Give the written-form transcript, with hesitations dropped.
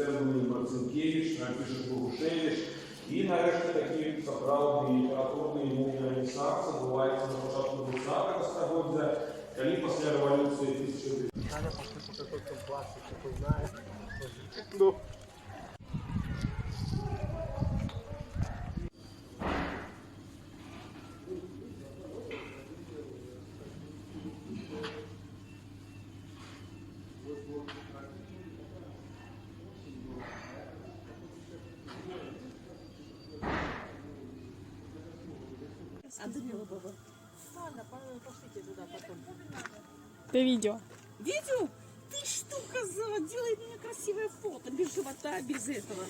Семенів Марцинкевич, Антішин Богушевич. І нарешті такий справді літературний мовний ренесанс відбувається на початку 20-го століття, коли після революції 1900. Надо послушать какой-то классик, кто знает. Ну. Ладно, пошлите туда потом. Ты видео. Видео? Ты что, коза, делай мне красивое фото, без живота, без этого.